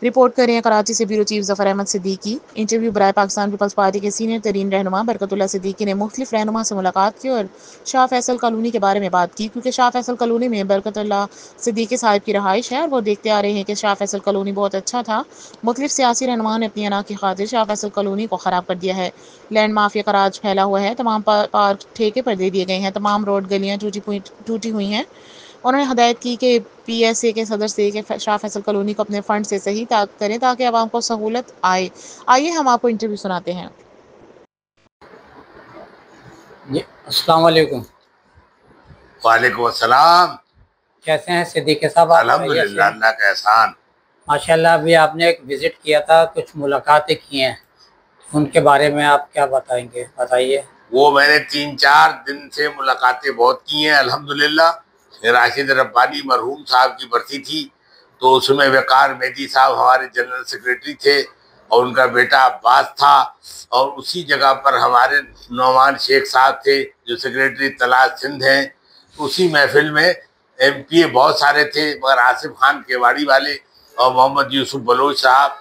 Report कर रहे हैं कराची से bureau chief Zafar Ahmed Siddiqui. Interview बराए पाकिस्तान पीपल्स पार्टी के सीनियर तरीन रहनुमा बरकतुल्लाह सिद्दीकी ने मुख्तलिफ रहनुमा से मुलाकात की और शाह फैसल कॉलोनी के बारे में बात की, क्योंकि शाह फैसल कॉलोनी में बरकतुल्लाह सिद्दीकी साहब की रहाइश है और वो देखते आ रहे हैं कि शाह फैसल कॉलोनी बहुत अच्छा था। मुख्तलिफ सियासी रहनुमा ने अपनी अना की खातिर शाह फैसल कॉलोनी को ख़राब कर दिया है। लैंड माफिया का राज फैला हुआ है। तमाम पार्क ठेके पर दे दिए गए हैं। तमाम रोड गलियाँ टूटी हुई हैं। उन्होंने हदायत की कि PSA के सदर से कि शाह फैसल कॉलोनी को अपने फंड से सही करें ताकि आवाम को सहूलत आए। आइए हम आपको इंटरव्यू सुनाते हैं। जी अस्सलाम वालेकुम। वालेकुम अस्सलाम। कैसे हैं सिद्दीकी साहब? अल्हम्दुलिल्लाह, अल्लाह का एहसान। माशाल्लाह। अभी आपने एक विज़िट किया था, कुछ मुलाकातें की हैं, उनके बारे में आप क्या बताएंगे? बताइए। वो मैंने 3-4 दिन से मुलाकातें बहुत की हैं अल्हम्दुलिल्लाह। राशिद रब्बानी मरहूम साहब की बरसी थी, तो उसमें वक़ार मेहदी साहब हमारे जनरल सेक्रेटरी थे और उनका बेटा अब्बास था, और उसी जगह पर हमारे नौमान शेख साहब थे जो सेक्रेटरी तलाश सिंध हैं। उसी महफिल में MPA बहुत सारे थे, मगर आसिफ खान केवाड़ी वाले और मोहम्मद यूसुफ बलोच साहब,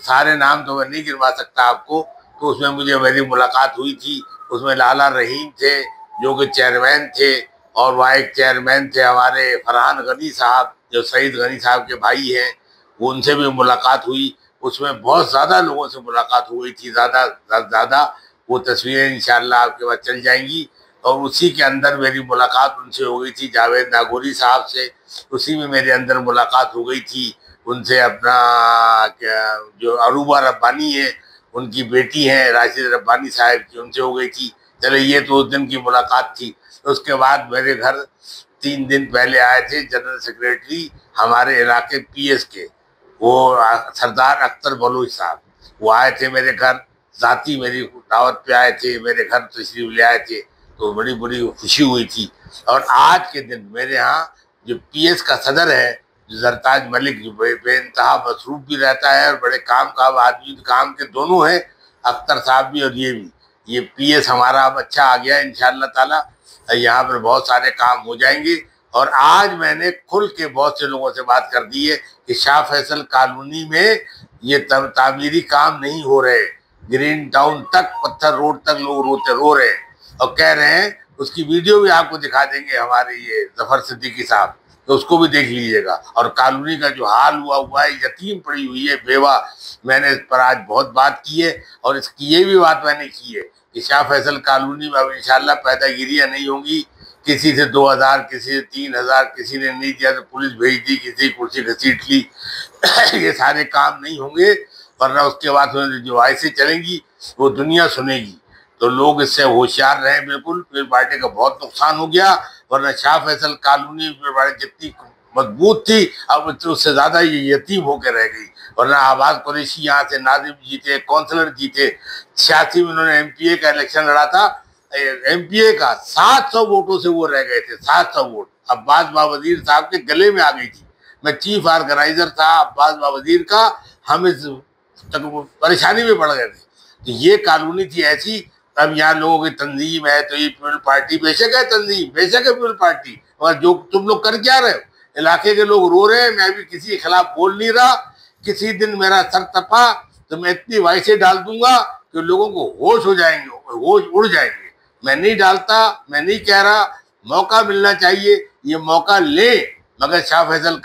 सारे नाम तो मैं नहीं गिनवा सकता आपको। तो उसमें मुझे मेरी मुलाकात हुई थी। उसमें लाला रहीम थे जो कि चेयरमैन थे, और वहाँ एक चेयरमैन थे हमारे फरहान गनी साहब जो सईद गनी साहब के भाई हैं, उनसे भी मुलाकात हुई। उसमें बहुत ज़्यादा लोगों से मुलाकात हो गई थी, ज़्यादा। वो तस्वीरें इंशाअल्लाह आपके पास चल जाएंगी। और उसी के अंदर मेरी मुलाकात उनसे हो गई थी, जावेद नागौरी साहब से। उसी में मेरे अंदर मुलाकात हो गई थी उनसे। अपना क्या जो अरूबा रब्बानी है, उनकी बेटी हैं राशिद रब्बानी साहब की, उनसे हो गई थी। चले, ये तो उस दिन की मुलाकात थी। उसके बाद मेरे घर 3 दिन पहले आए थे जनरल सेक्रेटरी हमारे इलाके PS के, वो सरदार अख्तर बलोच साहब। वो आए थे मेरे घर, ज़ाती मेरी दावत पे आए थे, मेरे घर तशरीफ ले आए थे, तो बड़ी बड़ी खुशी हुई थी। और आज के दिन मेरे यहाँ जो PS का सदर है जरताज मलिक, जो बेइंतहा मसरूफ भी रहता है और बड़े काम आदमी, काम के दोनों हैं, अख्तर साहब भी और ये भी। ये PS हमारा अब अच्छा आ गया इंशाअल्लाह ताला। यहाँ पर बहुत सारे काम हो जाएंगे। और आज मैंने खुल के बहुत से लोगों से बात कर दी है कि शाह फैसल कॉलोनी में ये तामीरी काम नहीं हो रहे। ग्रीन टाउन तक, पत्थर रोड तक लोग रो रहे हैं और कह रहे हैं। उसकी वीडियो भी आपको दिखा देंगे हमारे ये जफर सिद्दीकी साहब, तो उसको भी देख लीजिएगा। और कॉलोनी का जो हाल हुआ है, यतीम पड़ी हुई है, बेवा। मैंने इस पर आज बहुत बात की है, और इसकी ये भी बात मैंने की है कि शाह फैसल कॉलोनी में अब इंशाल्लाह पैदागिरियाँ नहीं होंगी। किसी से 2000, किसी से 3000, किसी ने नहीं दिया तो पुलिस भेज दी, किसी कुर्सी घसीट ली। ये सारे काम नहीं होंगे, वरना उसके बाद जो ऐसे चलेंगी वो दुनिया सुनेगी। तो लोग इससे होशियार रहे। बिल्कुल पीपल पार्टी का बहुत नुकसान हो गया, वरना Shah Faisal colony people party जितनी मजबूत थी, अब उससे ज़्यादा ये यतीम होकर रह गई। वरना आबाद कुरैशी यहाँ से नाजिम जीते, काउंसलर जीते। 86 में उन्होंने MPA का इलेक्शन लड़ा था, MPA का 700 वोटों से वो रह गए थे, 700 वोट। अब्बास बावजीर साहब के गले में आ गई थी। मैं चीफ ऑर्गेनाइजर था अब्बास बावजीर का, हम इस परेशानी में पड़ गए थे। तो ये कॉलोनी थी ऐसी। अब यहाँ लोगों की तंजीम है, तो ये पीपल पार्टी बेशक है, तंजीम बेशक है पीपल पार्टी, मगर जो तुम लोग कर क्या रहे हो? इलाके के लोग रो रहे हैं, मैं भी किसी के खिलाफ बोल नहीं रहा। किसी दिन मेरा सर तपा तो मैं इतनी वाइसे डाल दूंगा कि लोगों को होश हो जाएंगे, होश उड़ जाएंगे। मैं नहीं डालता, मैं नहीं कह रहा। मौका मिलना चाहिए, ये मौका ले, मगर शाह फैसल